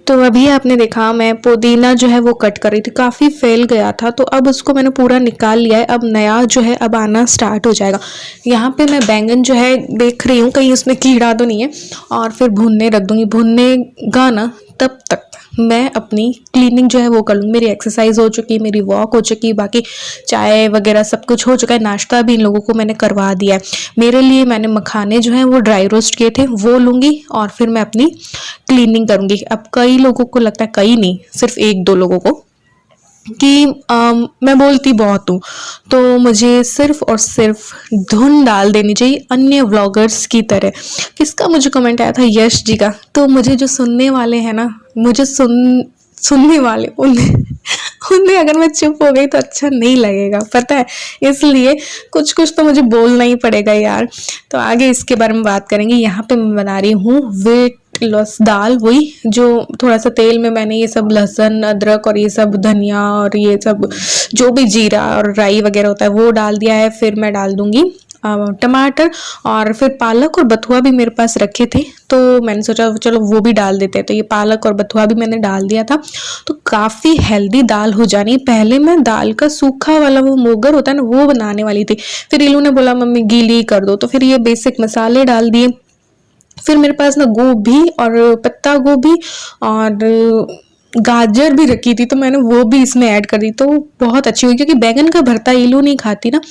तो अभी आपने देखा मैं पुदीना जो है वो कट कर रही थी, काफ़ी फैल गया था, तो अब उसको मैंने पूरा निकाल लिया है। अब नया जो है अब आना स्टार्ट हो जाएगा। यहाँ पे मैं बैंगन जो है देख रही हूँ कहीं उसमें कीड़ा तो नहीं है, और फिर भुनने रख दूँगी। भुननेगा ना तब तक मैं अपनी क्लीनिंग जो है वो कर लूँगी। मेरी एक्सरसाइज हो चुकी है, मेरी वॉक हो चुकी है, बाकी चाय वगैरह सब कुछ हो चुका है, नाश्ता भी इन लोगों को मैंने करवा दिया है। मेरे लिए मैंने मखाने जो हैं वो ड्राई रोस्ट किए थे, वो लूँगी और फिर मैं अपनी क्लीनिंग करूँगी। अब कई लोगों को लगता है, कई नहीं सिर्फ एक दो लोगों को, कि मैं बोलती बहुत हूँ, तो मुझे सिर्फ और सिर्फ धुन डाल देनी चाहिए अन्य व्लॉगर्स की तरह। किसका मुझे कमेंट आया था, यश जी का। तो मुझे जो सुनने वाले हैं ना, मुझे सुनने वाले उन्हें उन्हें अगर मैं चुप हो गई तो अच्छा नहीं लगेगा, पता है, इसलिए कुछ कुछ तो मुझे बोलना ही पड़ेगा यार। तो आगे इसके बारे में बात करेंगे। यहाँ पे मैं बना रही हूँ वेट लॉस दाल, वही जो थोड़ा सा तेल में मैंने ये सब लहसुन अदरक और ये सब धनिया और ये सब जो भी जीरा और राई वगैरह होता है वो डाल दिया है। फिर मैं डाल दूंगी टमाटर, और फिर पालक और बथुआ भी मेरे पास रखे थे, तो मैंने सोचा चलो वो भी डाल देते हैं। तो ये पालक और बथुआ भी मैंने डाल दिया था। तो काफ़ी हेल्दी दाल हो जानी। पहले मैं दाल का सूखा वाला वो मोगर होता है ना वो बनाने वाली थी, फिर इलू ने बोला मम्मी गीली कर दो, तो फिर ये बेसिक मसाले डाल दिए। फिर मेरे पास ना गोभी और पत्ता गोभी और गाजर भी रखी थी, तो मैंने वो भी इसमें ऐड कर दी, तो बहुत अच्छी हुई। क्योंकि बैंगन का भरता इलू नहीं खाती ना,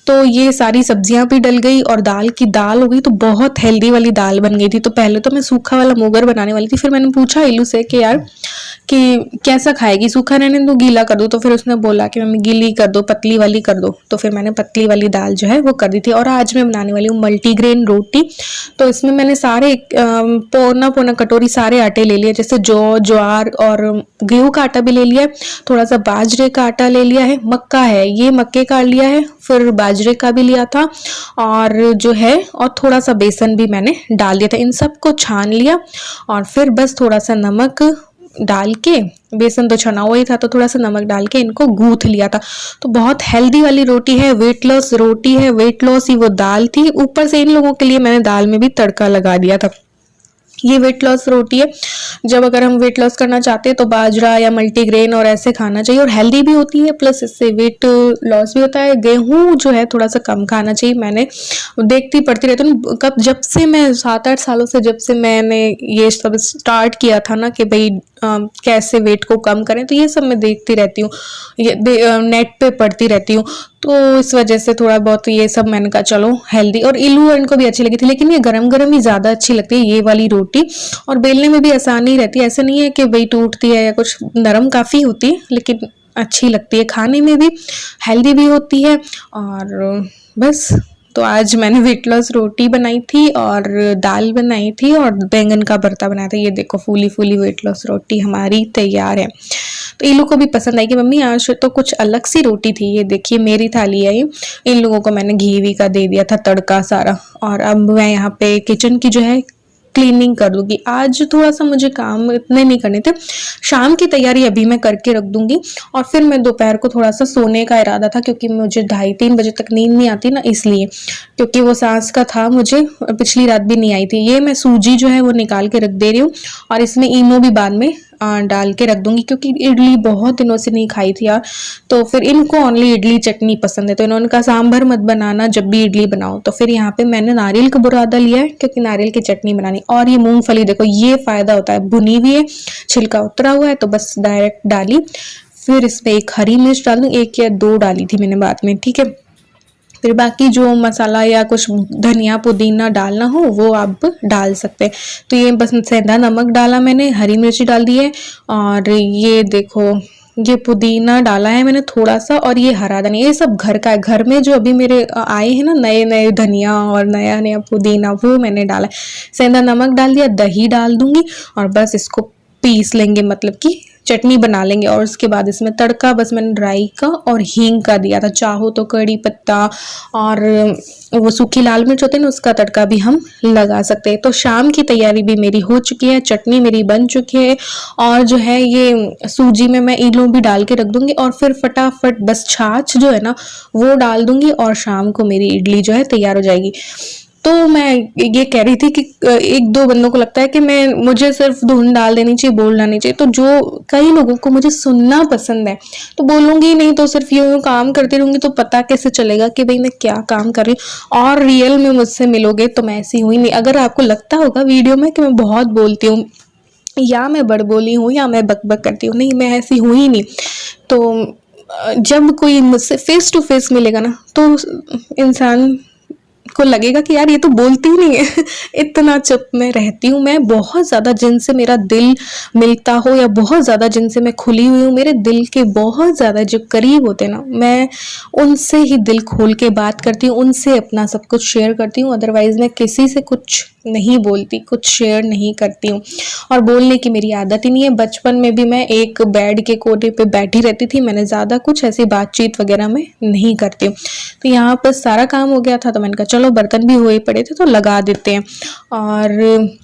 तो ये सारी सब्जियां भी डल गई और दाल की दाल हो गई, तो बहुत हेल्दी वाली दाल बन गई थी। तो पहले तो मैं सूखा वाला मोगर बनाने वाली थी, फिर मैंने पूछा इलू से कि यार कि कैसा खाएगी, सूखा रहने दो गीला कर दो, तो फिर उसने बोला कि मम्मी गीली कर दो, पतली वाली कर दो। तो फिर मैंने पतली वाली दाल जो है वो कर दी थी। और आज मैं बनाने वाली हूँ मल्टीग्रेन रोटी। तो इसमें मैंने सारे पौना पौना कटोरी सारे आटे ले लिए, जैसे जौ, ज्वार और गेहूं का आटा भी ले लिया है, थोड़ा सा बाजरे का आटा ले लिया है, मक्का है ये मक्के का लिया है, फिर बाजरे का भी लिया था, और जो है और थोड़ा सा बेसन भी मैंने डाल दिया था। इन सबको छान लिया और फिर बस थोड़ा सा नमक डाल के, बेसन तो छना हुआ ही था, तो थोड़ा सा नमक डाल के इनको गूंथ लिया था। तो बहुत हेल्दी वाली रोटी है, वेट लॉस रोटी है, वेट लॉस ही वो दाल थी। ऊपर से इन लोगों के लिए मैंने दाल में भी तड़का लगा दिया था। ये वेट लॉस रोटी है। जब अगर हम वेट लॉस करना चाहते हैं तो बाजरा या मल्टीग्रेन और ऐसे खाना चाहिए, और हेल्दी भी होती है, प्लस इससे वेट लॉस भी होता है। गेहूं जो है थोड़ा सा कम खाना चाहिए। मैंने देखती पढ़ती रहती हूँ, कब जब से मैं 7-8 सालों से जब से मैंने ये सब स्टार्ट किया था ना कि भाई कैसे वेट को कम करें, तो ये सब मैं देखती रहती हूँ, ये नेट पे पढ़ती रहती हूँ। तो इस वजह से थोड़ा बहुत ये सब मैंने कहा चलो हेल्दी, और इलू इनको भी अच्छी लगी थी, लेकिन ये गरम गरम ही ज़्यादा अच्छी लगती है ये वाली रोटी, और बेलने में भी आसानी रहती है। ऐसा नहीं है कि भाई टूटती है या कुछ, नरम काफ़ी होती है लेकिन अच्छी लगती है, खाने में भी हेल्दी भी होती है। और बस, तो आज मैंने वेट लॉस रोटी बनाई थी और दाल बनाई थी और बैंगन का भरता बनाया था। ये देखो फूली फूली वेट लॉस रोटी हमारी तैयार है। तो इन लोगों को भी पसंद आई कि मम्मी आज तो कुछ अलग सी रोटी थी। ये देखिए मेरी थाली है ये। इन लोगों को मैंने घी वी का दे दिया था तड़का सारा, और अब मैं यहाँ पे किचन की जो है क्लीनिंग कर दूंगी। आज थोड़ा सा मुझे काम इतने नहीं करने थे, शाम की तैयारी अभी मैं करके रख दूंगी, और फिर मैं दोपहर को थोड़ा सा सोने का इरादा था, क्योंकि मुझे 2:30-3 बजे तक नींद नहीं आती ना, इसलिए, क्योंकि वो सांस का था मुझे, पिछली रात भी नहीं आई थी। ये मैं सूजी जो है वो निकाल के रख दे रही हूँ, और इसमें इनो भी बाद में डाल के रख दूंगी, क्योंकि इडली बहुत दिनों से नहीं खाई थी यार। तो फिर इनको ओनली इडली चटनी पसंद है, तो इन्होंने कहा सांभर मत बनाना जब भी इडली बनाओ। तो फिर यहाँ पे मैंने नारियल का बुरादा लिया है, क्योंकि नारियल की चटनी बनानी। और ये मूंगफली देखो, ये फायदा होता है, भुनी हुई है, छिलका उतरा हुआ है, तो बस डायरेक्ट डाली। फिर इसमें एक हरी मिर्च डाल दूँ, 1 या 2 डाली थी मैंने बाद में, ठीक है। फिर बाकी जो मसाला या कुछ धनिया पुदीना डालना हो वो आप डाल सकते हैं। तो ये बस सेंधा नमक डाला मैंने, हरी मिर्ची डाल दी है, और ये देखो ये पुदीना डाला है मैंने थोड़ा सा, और ये हरा धनिया, ये सब घर का है। घर में जो अभी मेरे आए हैं ना नए नए धनिया और नया नया पुदीना, वो मैंने डाला है। सेंधा नमक डाल दिया, दही डाल दूंगी, और बस इसको पीस लेंगे, मतलब कि चटनी बना लेंगे। और उसके बाद इसमें तड़का बस मैंने राई का और हींग का दिया था। चाहो तो कड़ी पत्ता और वो सूखी लाल मिर्च होती है ना, उसका तड़का भी हम लगा सकते हैं। तो शाम की तैयारी भी मेरी हो चुकी है, चटनी मेरी बन चुकी है, और जो है ये सूजी में मैं इनो भी डाल के रख दूंगी, और फिर फटाफट बस छाछ जो है ना वो डाल दूंगी, और शाम को मेरी इडली जो है तैयार हो जाएगी। तो मैं ये कह रही थी कि एक दो बंदों को लगता है कि मुझे सिर्फ धुन डाल देनी चाहिए, बोलना नहीं चाहिए। तो जो कई लोगों को मुझे सुनना पसंद है, तो बोलूंगी ही नहीं, तो सिर्फ यूं यूं काम करती रहूंगी, तो पता कैसे चलेगा कि भाई मैं क्या काम कर रही हूँ। और रियल में मुझसे मिलोगे तो मैं ऐसी हुई नहीं। अगर आपको लगता होगा वीडियो में कि मैं बहुत बोलती हूँ या मैं बड़बोली हूँ या मैं बकबक करती हूँ, नहीं, मैं ऐसी हुई नहीं। तो जब कोई मुझसे फेस टू फेस मिलेगा ना, तो इंसान को लगेगा कि यार ये तो बोलती ही नहीं है। इतना चुप मैं रहती हूँ। मैं बहुत ज़्यादा जिनसे मेरा दिल मिलता हो या बहुत ज़्यादा जिनसे मैं खुली हुई हूँ, मेरे दिल के बहुत ज़्यादा जो करीब होते हैं ना, मैं उनसे ही दिल खोल के बात करती हूँ, उनसे अपना सब कुछ शेयर करती हूँ। अदरवाइज़ मैं किसी से कुछ नहीं बोलती, कुछ शेयर नहीं करती हूँ। और बोलने की मेरी आदत ही नहीं है। बचपन में भी मैं एक बेड के कोने पे बैठी रहती थी। मैंने ज़्यादा कुछ ऐसी बातचीत वगैरह में नहीं करती हूँ। तो यहाँ पर सारा काम हो गया था, तो मैंने कहा चलो बर्तन भी हुए पड़े थे तो लगा देते हैं। और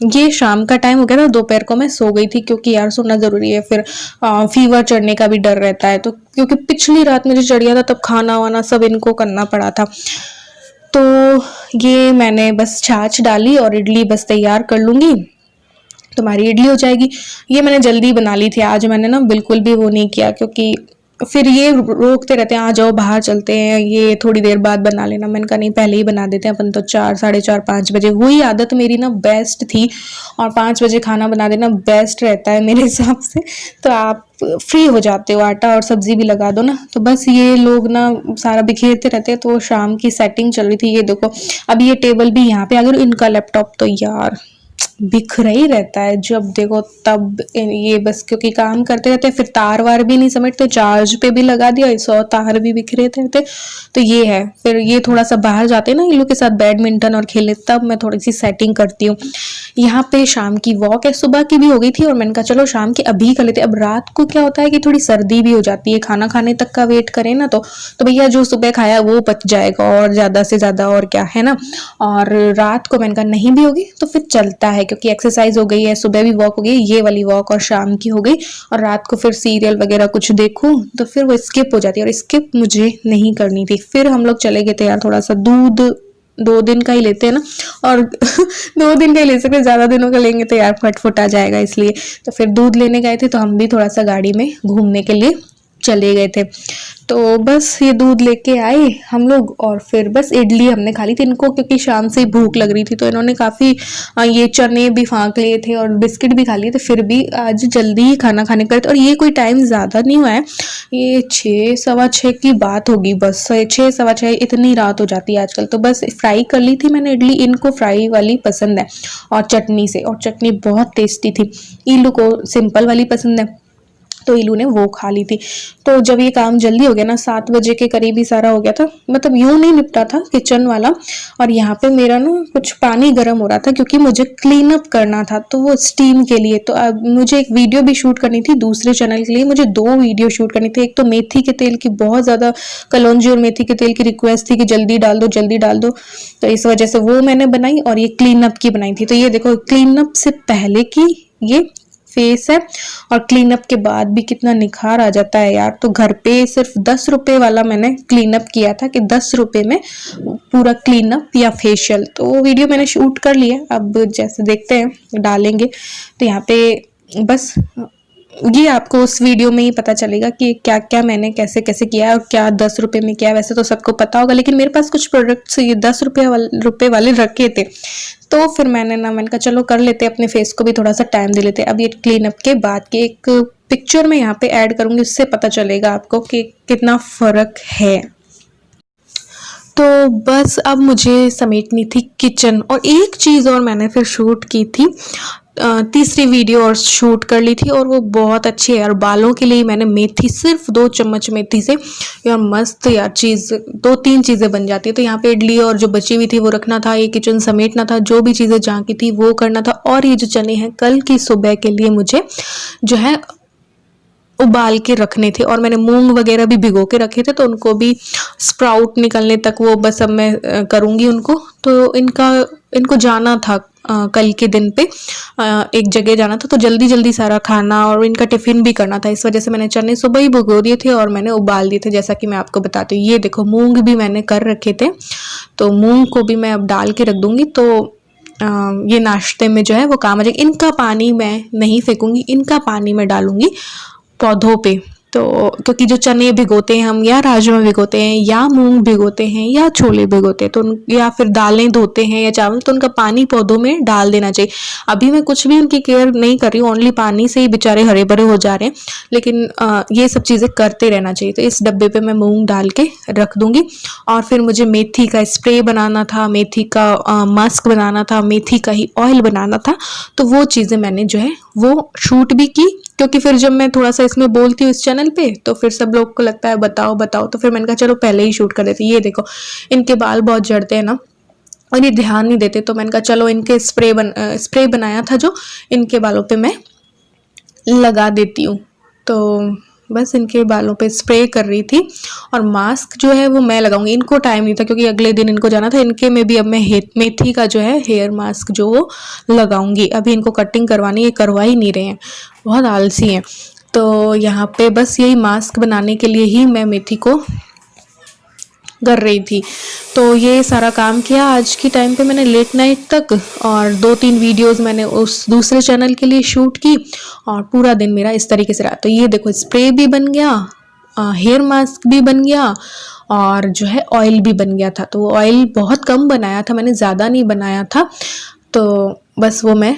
ये शाम का टाइम हो गया था, दोपहर को मैं सो गई थी, क्योंकि यार सोना ज़रूरी है। फिर फीवर चढ़ने का भी डर रहता है, तो क्योंकि पिछली रात मुझे चढ़ गया था, तब खाना वाना सब इनको करना पड़ा था। तो ये मैंने बस छाछ डाली और इडली बस तैयार कर लूँगी, तुम्हारी इडली हो जाएगी। ये मैंने जल्दी बना ली थी आज। मैंने ना बिल्कुल भी वो नहीं किया, क्योंकि फिर ये रोकते रहते हैं, आ जाओ बाहर चलते हैं, ये थोड़ी देर बाद बना लेना। मैंने कहा नहीं, पहले ही बना देते हैं अपन तो। 4, साढ़े 4, 5 बजे वही आदत मेरी ना बेस्ट थी, और 5 बजे खाना बना देना बेस्ट रहता है मेरे हिसाब से। तो आप फ्री हो जाते हो, आटा और सब्जी भी लगा दो ना। तो बस ये लोग ना सारा बिखेरते रहते हैं, तो शाम की सेटिंग चल रही थी। ये देखो, अब ये टेबल भी यहाँ पे आ गया, इनका लैपटॉप तो यार बिखरा ही रहता है जब देखो तब। ये बस क्योंकि काम करते रहते, फिर तार वार भी नहीं समेटते, चार्ज पे भी लगा दिया, 100 तार भी बिखरे रहते। तो ये है, फिर ये थोड़ा सा बाहर जाते हैं ना इन लोग के साथ बैडमिंटन और खेले, तब मैं थोड़ी सी सेटिंग करती हूँ। यहाँ पे शाम की वॉक है, सुबह की भी हो गई थी, और मैंने कहा चलो शाम की अभी कर लेते। अब रात को क्या होता है कि थोड़ी सर्दी भी हो जाती है, खाना खाने तक का वेट करें ना, तो भैया जो सुबह खाया वो पच जाएगा, और ज्यादा से ज्यादा और क्या है ना। और रात को मैंने कहा नहीं भी होगी तो फिर चलता है, क्योंकि एक्सरसाइज हो गई है, सुबह भी वॉक हो गई, ये वाली वॉक, और शाम की हो गई। और रात को फिर सीरियल वगैरह कुछ देखूं तो फिर वो स्किप हो जाती है, और स्किप मुझे नहीं करनी थी। फिर हम लोग चले गए थे यार, थोड़ा सा दूध 2 दिन का ही लेते हैं ना, और 2 दिन का ही ले सकते, ज्यादा दिनों का लेंगे तो यार फटफट आ जाएगा, इसलिए। तो फिर दूध लेने गए थे, तो हम भी थोड़ा सा गाड़ी में घूमने के लिए चले गए थे। तो बस ये दूध लेके आए हम लोग, और फिर बस इडली हमने खा ली थी। इनको क्योंकि शाम से भूख लग रही थी, तो इन्होंने काफ़ी ये चने भी फाँक लिए थे और बिस्किट भी खा लिए थे। फिर भी आज जल्दी ही खाना खाने का, और ये कोई टाइम ज़्यादा नहीं हुआ है, ये 6, सवा 6 की बात होगी बस। 6, सवा 6 इतनी रात हो जाती है आजकल। तो बस फ्राई कर ली थी मैंने इडली, इनको फ्राई वाली पसंद है और चटनी से, और चटनी बहुत टेस्टी थी। इल्लू को सिंपल वाली पसंद है, तो इलू ने वो खा ली थी। तो जब ये काम जल्दी हो गया ना, 7 बजे के करीब ही सारा हो गया था, मतलब यूं नहीं निपटा था किचन वाला। और यहाँ पे मेरा ना कुछ पानी गर्म हो रहा था, क्योंकि मुझे क्लीन अप करना था, तो वो स्टीम के लिए। तो अब मुझे एक वीडियो भी शूट करनी थी दूसरे चैनल के लिए, मुझे 2 वीडियो शूट करनी थी। एक तो मेथी के तेल की, बहुत ज़्यादा कलौंजी और मेथी के तेल की रिक्वेस्ट थी कि जल्दी डाल दो, जल्दी डाल दो, तो इस वजह से वो मैंने बनाई। और ये क्लीन अप की बनाई थी। तो ये देखो, क्लीन अप से पहले की ये फेस है, और क्लीन अप के बाद भी कितना निखार आ जाता है यार। तो घर पे सिर्फ 10 रुपए वाला मैंने क्लीन अप किया था, कि 10 रुपए में पूरा क्लीन अप या फेशियल। तो वो वीडियो मैंने शूट कर लिया, अब जैसे देखते हैं डालेंगे। तो यहाँ पे बस ये आपको उस वीडियो में ही पता चलेगा कि क्या क्या मैंने कैसे कैसे किया है, और क्या 10 रुपए में किया है। वैसे तो सबको पता होगा, लेकिन मेरे पास कुछ प्रोडक्ट्स ये 10 रुपए वाले रखे थे, तो फिर मैंने कहा चलो कर लेते, अपने फेस को भी थोड़ा सा टाइम दे लेते। अब ये क्लीन अप के बाद की एक पिक्चर मैं यहाँ पे ऐड करूंगी, उससे पता चलेगा आपको कि कितना फर्क है। तो बस अब मुझे समेटनी थी किचन, और एक चीज़ और मैंने फिर शूट की थी, तीसरी वीडियो और शूट कर ली थी, और वो बहुत अच्छी है। और बालों के लिए मैंने मेथी, सिर्फ 2 चम्मच मेथी से यार मस्त यार चीज़, 2-3 चीज़ें बन जाती है। तो यहाँ पे इडली और जो बची हुई थी वो रखना था, ये किचन समेटना था, जो भी चीज़ें जहाँ की थी वो करना था। और ये जो चने हैं कल की सुबह के लिए मुझे जो है उबाल के रखने थे और मैंने मूंग वगैरह भी भिगो के रखे थे, तो उनको भी स्प्राउट निकलने तक वो बस अब मैं करूँगी उनको। तो इनको जाना था कल के दिन पे एक जगह जाना था, तो जल्दी जल्दी सारा खाना और इनका टिफ़िन भी करना था। इस वजह से मैंने चने सुबह ही भिगो दिए थे और मैंने उबाल दिए थे, जैसा कि मैं आपको बताती हूँ। ये देखो मूंग भी मैंने कर रखे थे, तो मूंग को भी मैं अब डाल के रख दूँगी। तो ये नाश्ते में जो है वो काम आ जाएगा। इनका पानी मैं नहीं फेंकूँगी, इनका पानी मैं डालूँगी पौधों पे। तो क्योंकि जो चने भिगोते हैं हम, या राजमा भिगोते हैं, या मूंग भिगोते हैं, या छोले भिगोते हैं, तो या फिर दालें धोते हैं या चावल, तो उनका पानी पौधों में डाल देना चाहिए। अभी मैं कुछ भी उनकी केयर नहीं कर रही हूँ, ओनली पानी से ही बेचारे हरे भरे हो जा रहे हैं, लेकिन ये सब चीज़ें करते रहना चाहिए। तो इस डब्बे पे मैं मूंग डाल के रख दूंगी। और फिर मुझे मेथी का स्प्रे बनाना था, मेथी का मास्क बनाना था, मेथी का ही ऑयल बनाना था। तो वो चीज़ें मैंने जो है वो शूट भी की, क्योंकि फिर जब मैं थोड़ा सा इसमें बोलती हूँ इस चैनल पे, तो फिर सब लोग को लगता है बताओ बताओ, तो फिर मैंने कहा चलो पहले ही शूट कर देती। ये देखो इनके बाल बहुत झड़ते हैं ना, और ये ध्यान नहीं देते, तो मैंने कहा चलो इनके स्प्रे बनाया था जो, इनके बालों पे मैं लगा देती हूँ। तो बस इनके बालों पे स्प्रे कर रही थी, और मास्क जो है वो मैं लगाऊंगी। इनको टाइम नहीं था क्योंकि अगले दिन इनको जाना था। इनके में भी अब मैं मेथी का जो है हेयर मास्क जो वो लगाऊंगी। अभी इनको कटिंग करवानी है, करवा ही नहीं रहे हैं, बहुत आलसी हैं। तो यहाँ पे बस यही मास्क बनाने के लिए ही मैं मेथी को कर रही थी। तो ये सारा काम किया आज की टाइम पे मैंने लेट नाइट तक, और 2-3 वीडियोस मैंने उस दूसरे चैनल के लिए शूट की, और पूरा दिन मेरा इस तरीके से रहा। तो ये देखो स्प्रे भी बन गया, हेयर मास्क भी बन गया, और जो है ऑयल भी बन गया था। तो वो ऑयल बहुत कम बनाया था मैंने, ज़्यादा नहीं बनाया था। तो बस वो मैं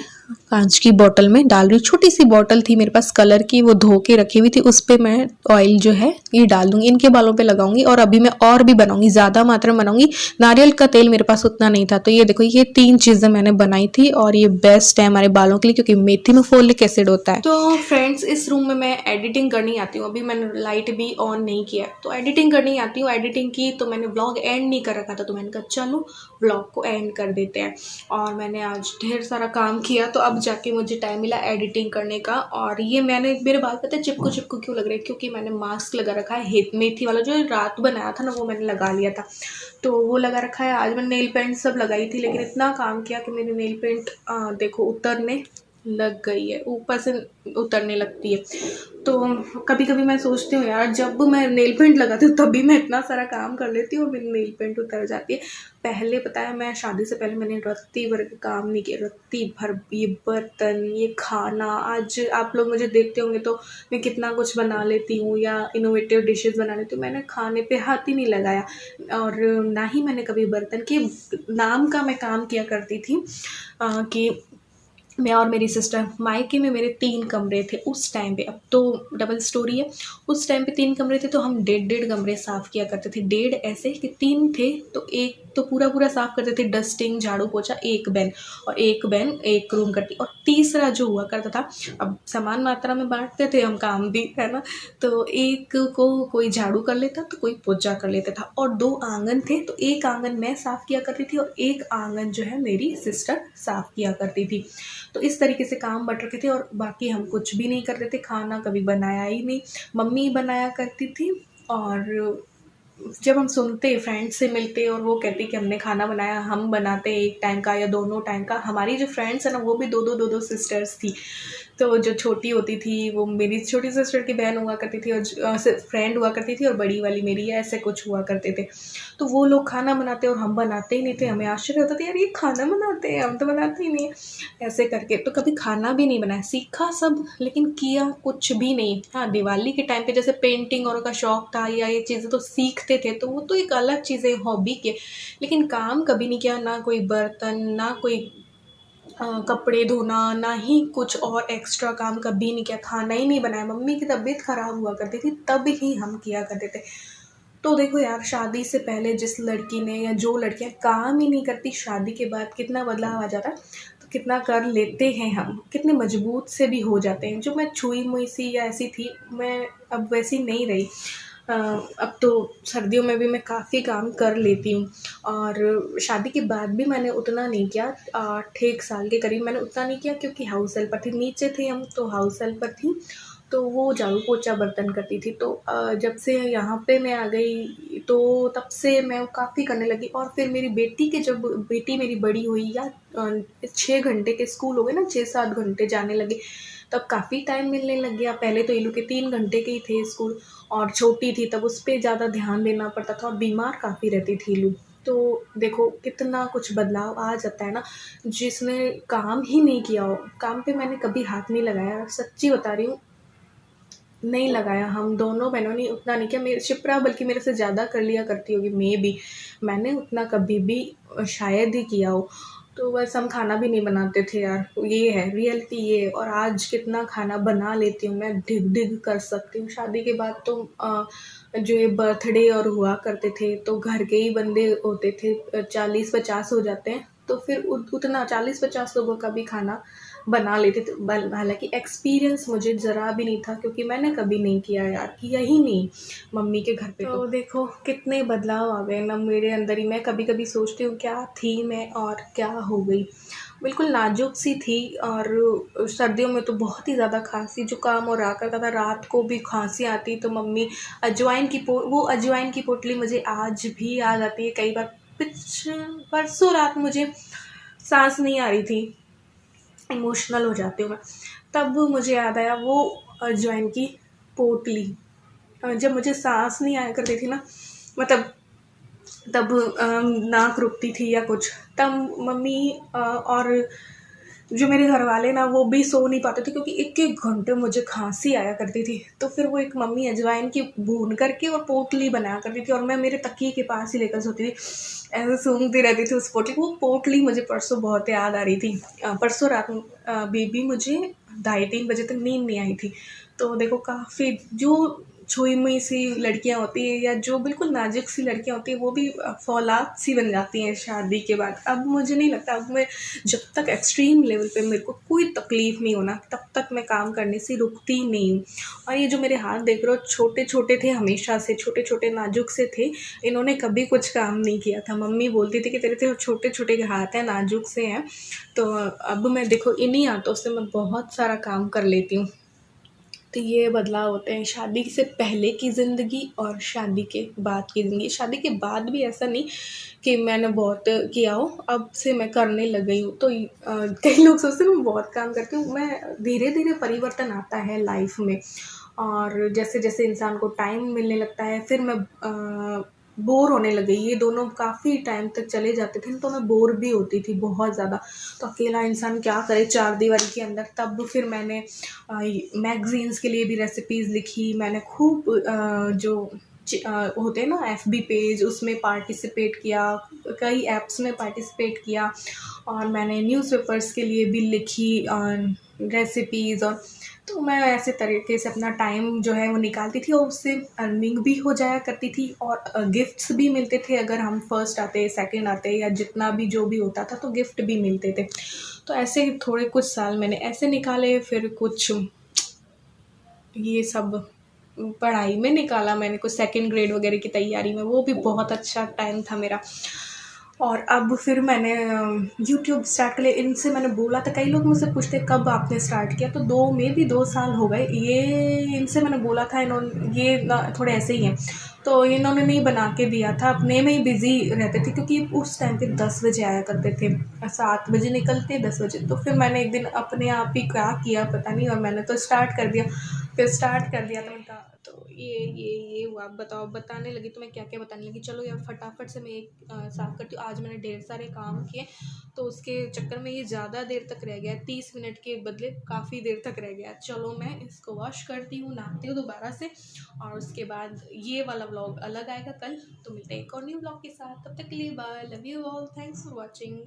कांच की बोतल में डाल रही हूँ। छोटी सी बोतल थी मेरे पास कलर की, वो धो के रखी हुई थी, उस पर मैं ऑयल जो है ये डाल दूंगी, इनके बालों पे लगाऊंगी। और अभी मैं और भी बनाऊंगी, ज़्यादा मात्रा में बनाऊंगी। नारियल का तेल मेरे पास उतना नहीं था, तो ये देखो ये 3 चीज़ें मैंने बनाई थी, और ये बेस्ट है हमारे बालों के लिए, क्योंकि मेथी में फोलिक एसिड होता है। तो फ्रेंड्स इस रूम में मैं एडिटिंग करनी आती हूँ। अभी मैंने लाइट भी ऑन नहीं किया, तो एडिटिंग करनी आती हूँ। एडिटिंग की तो मैंने व्लॉग एंड नहीं कर रखा था, तो मैंने कहा चलो व्लॉग को एंड कर देते हैं। और मैंने आज ढेर सारा काम किया, तो अब जाके मुझे टाइम मिला एडिटिंग करने का। और ये मेरे बाल पता है चिपकू चिपकू क्यों लग रहे हैं, क्योंकि मैंने मास्क लगा रखा है मेथी वाला, जो रात बनाया था ना वो मैंने लगा लिया था, तो वो लगा रखा है। आज मैंने नेल पेंट सब लगाई थी, लेकिन इतना काम किया कि मेरी नेल पेंट देखो उतरने लग गई है, ऊपर से उतरने लगती है। तो कभी कभी मैं सोचती हूँ यार, जब मैं नेल पेंट लगाती हूँ तभी मैं इतना सारा काम कर लेती हूँ और मेरी नेल पेंट उतर जाती है। पहले पता है, मैं शादी से पहले मैंने रत्ती भर के काम नहीं किया, रत्ती भर ये बर्तन, ये खाना। आज आप लोग मुझे देखते होंगे तो मैं कितना कुछ बना लेती हूँ, या इनोवेटिव डिशेस बना लेती हूँ। मैंने खाने पे हाथ ही नहीं लगाया, और ना ही मैंने कभी बर्तन के नाम का मैं काम किया करती थी। कि मैं और मेरी सिस्टर, मायके में मेरे 3 कमरे थे उस टाइम पे, अब तो डबल स्टोरी है। उस टाइम पे 3 कमरे थे, तो हम 1.5 कमरे साफ़ किया करते थे। 1.5 ऐसे कि 3 थे, तो एक तो पूरा साफ़ करते थे, डस्टिंग, झाड़ू पोछा, एक बहन एक रूम करती, और तीसरा जो हुआ करता था, अब समान मात्रा में बांटते थे हम काम भी, है ना, तो एक को कोई झाड़ू कर लेता तो कोई पोछा कर लेता था। और 2 आंगन थे, तो एक आंगन मैं साफ़ किया करती थी, और एक आंगन जो है मेरी सिस्टर साफ़ किया करती थी। तो इस तरीके से काम बट रखे थे, और बाकी हम कुछ भी नहीं करते थे। खाना कभी बनाया ही नहीं, मम्मी बनाया करती थी। और जब हम सुनते फ्रेंड से मिलते और वो कहती कि हमने खाना बनाया, हम बनाते एक टाइम का या दोनों टाइम का। हमारी जो फ्रेंड्स है ना, वो भी दो सिस्टर्स थी। तो जो छोटी होती थी वो मेरी छोटी सिस्टर की बहन हुआ करती थी, और फ्रेंड हुआ करती थी, और बड़ी वाली मेरी, ऐसे कुछ हुआ करते थे। तो वो लोग खाना बनाते और हम बनाते ही नहीं थे। हमें आश्चर्य होता था, यार ये खाना बनाते हैं, हम तो बनाते ही नहीं, ऐसे करके। तो कभी खाना भी नहीं बनाया, सीखा सब लेकिन किया कुछ भी नहीं। हाँ, दिवाली के टाइम पे जैसे पेंटिंग और का शौक था, या ये चीज़ें तो सीखते थे, तो वो तो एक अलग चीज़ है, हॉबी के। लेकिन काम कभी नहीं किया, ना कोई बर्तन, ना कोई कपड़े धोना, ना ही कुछ और एक्स्ट्रा काम कभी नहीं किया। खाना ही नहीं बनाया। मम्मी की तबीयत ख़राब हुआ करती थी तब ही हम किया करते थे। तो देखो यार, शादी से पहले जिस लड़की ने, या जो लड़कियां काम ही नहीं करती, शादी के बाद कितना बदलाव आ जाता है, तो कितना कर लेते हैं हम, कितने मजबूत से भी हो जाते हैं। जो मैं छुई मुई सी या ऐसी थी, मैं अब वैसी नहीं रही। अब तो सर्दियों में भी मैं काफ़ी काम कर लेती हूँ। और शादी के बाद भी मैंने उतना नहीं किया, 8 साल के करीब मैंने उतना नहीं किया, क्योंकि हाउस हेल्पर थी, नीचे थे हम तो हाउस हेल्पर थी। तो वो झाड़ू पोछा बर्तन करती थी। तो जब से यहाँ पे मैं आ गई तो तब से मैं काफ़ी करने लगी। और फिर मेरी बेटी के जब बेटी मेरी बड़ी हुई या 6 घंटे के स्कूल हो गए ना, 6-7 घंटे जाने लगे, तब काफ़ी टाइम मिलने लग गया। पहले तो इलू के 3 घंटे के ही थे स्कूल, और छोटी थी तब उस पर ज़्यादा ध्यान देना पड़ता था, और बीमार काफ़ी रहती थी इलू। तो देखो कितना कुछ बदलाव आ जाता है ना। जिसने काम ही नहीं किया हो, काम पे मैंने कभी हाथ नहीं लगाया, सच्ची बता रही हूँ, नहीं लगाया। हम दोनों बहनों ने उतना नहीं किया। मेरे शिप्रा बल्कि मेरे से ज़्यादा कर लिया करती होगी, मैं भी, मैंने उतना कभी भी शायद ही किया हो। तो बस हम खाना भी नहीं बनाते थे यार, ये है रियलिटी ये है। और आज कितना खाना बना लेती हूँ मैं, ढिग ढिग कर सकती हूँ। शादी के बाद तो जो ये बर्थडे और हुआ करते थे तो घर के ही बंदे होते थे, 40-50 हो जाते हैं, तो फिर उतना 40-50 लोगों का भी खाना बना लेते थे। हालांकि एक्सपीरियंस मुझे ज़रा भी नहीं था, क्योंकि मैंने कभी नहीं किया यार, किया ही नहीं मम्मी के घर पे। तो देखो कितने बदलाव आ गए ना मेरे अंदर ही। मैं कभी कभी सोचती हूँ क्या थी मैं और क्या हो गई। बिल्कुल नाजुक सी थी, और सर्दियों में तो बहुत ही ज़्यादा खांसी जुकाम और रहा करता था। रात को भी खांसी आती तो मम्मी वो अजवाइन की पोटली मुझे आज भी याद आती है। कई बार परसों रात मुझे सांस नहीं आ रही थी, इमोशनल हो जाती हूँ मैं, तब मुझे याद आया वो अजवाइन की पोटली। जब मुझे सांस नहीं आया करती थी ना, मतलब तब नाक रुकती थी या कुछ, तब मम्मी और जो मेरे घर वाले ना वो भी सो नहीं पाते थे, क्योंकि 1-1 घंटे मुझे खांसी आया करती थी। तो फिर वो एक मम्मी अजवाइन की भून करके और पोटली बनाया करती थी, और मैं मेरे तकिए के पास ही लेकर सोती थी, ऐसे सूंघती रहती थी उस पोटली। वो पोटली मुझे परसों बहुत याद आ रही थी। परसों रात बेबी मुझे 2:30-3 बजे तक नींद नहीं आई थी। तो देखो काफ़ी जो छुई मुई सी लड़कियां होती है, या जो बिल्कुल नाजुक सी लड़कियां होती है, वो भी फौलाद सी बन जाती हैं शादी के बाद। अब मुझे नहीं लगता, अब मैं जब तक एक्सट्रीम लेवल पे मेरे को कोई तकलीफ़ नहीं होना तब तक मैं काम करने से रुकती नहीं हूँ। और ये जो मेरे हाथ देख रहे हो, छोटे छोटे थे, हमेशा से छोटे छोटे नाजुक से थे, इन्होंने कभी कुछ काम नहीं किया था। मम्मी बोलती थी कि तेरे तो छोटे छोटे हाथ हैं, नाजुक से हैं। तो अब मैं देखो इन्हीं हाथों से मैं बहुत सारा काम कर लेती हूँ। तो ये बदलाव होते हैं शादी से पहले की ज़िंदगी और शादी के बाद की ज़िंदगी। शादी के बाद भी ऐसा नहीं कि मैंने बहुत किया हो, अब से मैं करने लग गई हूँ। तो कई लोग सोचते हैं मैं बहुत काम करती हूँ, मैं धीरे धीरे परिवर्तन आता है लाइफ में। और जैसे जैसे इंसान को टाइम मिलने लगता है, फिर मैं बोर होने लग गई। ये दोनों काफ़ी टाइम तक चले जाते थे तो मैं बोर भी होती थी बहुत ज़्यादा। तो अकेला इंसान क्या करे चार दीवारी के अंदर। तब फिर मैंने मैगज़ीन्स के लिए भी रेसिपीज़ लिखी। मैंने खूब जो होते हैं ना FB पेज, उसमें पार्टिसिपेट किया, कई ऐप्स में पार्टिसिपेट किया। और मैंने न्यूज़पेपर्स के लिए भी लिखी रेसिपीज़। और तो मैं ऐसे तरीके से अपना टाइम जो है वो निकालती थी, और उससे अर्निंग भी हो जाया करती थी, और गिफ्ट्स भी मिलते थे। अगर हम फर्स्ट आते, सेकंड आते, या जितना भी जो भी होता था, तो गिफ्ट भी मिलते थे। तो ऐसे थोड़े कुछ साल मैंने ऐसे निकाले। फिर कुछ ये सब पढ़ाई में निकाला मैंने, कुछ सेकंड ग्रेड वगैरह की तैयारी में, वो भी बहुत अच्छा टाइम था मेरा। और अब फिर मैंने यूट्यूब स्टार्ट कर लिया। इनसे मैंने बोला था, कई लोग मुझसे पूछते कब आपने स्टार्ट किया, तो 2 साल हो गए। ये इनसे मैंने बोला था, इन्होंने ये थोड़े ऐसे ही हैं, तो इन्होंने नहीं बना के दिया था, अपने में ही बिज़ी रहते थे, क्योंकि उस टाइम पे 10 बजे आया करते थे, 7 बजे निकलते 10 बजे। तो फिर मैंने एक दिन अपने आप ही क्या किया पता नहीं, और मैंने तो स्टार्ट कर दिया। फिर स्टार्ट कर दिया तो मैंने कहा तो ये हुआ। अब बताओ, बताने लगी तो मैं क्या क्या बताने लगी। चलो यार फटाफट से मैं एक साफ़ करती हूँ। आज मैंने ढेर सारे काम किए, तो उसके चक्कर में ये ज़्यादा देर तक रह गया, 30 मिनट के बदले काफ़ी देर तक रह गया। चलो मैं इसको वॉश करती हूँ, नहाती हूँ दोबारा से, और उसके बाद ये वाला व्लॉग अलग आएगा कल। तो मिलते हैं एक और न्यू व्लॉग के साथ, तब तक के लिए bye, love you all, thanks for watching.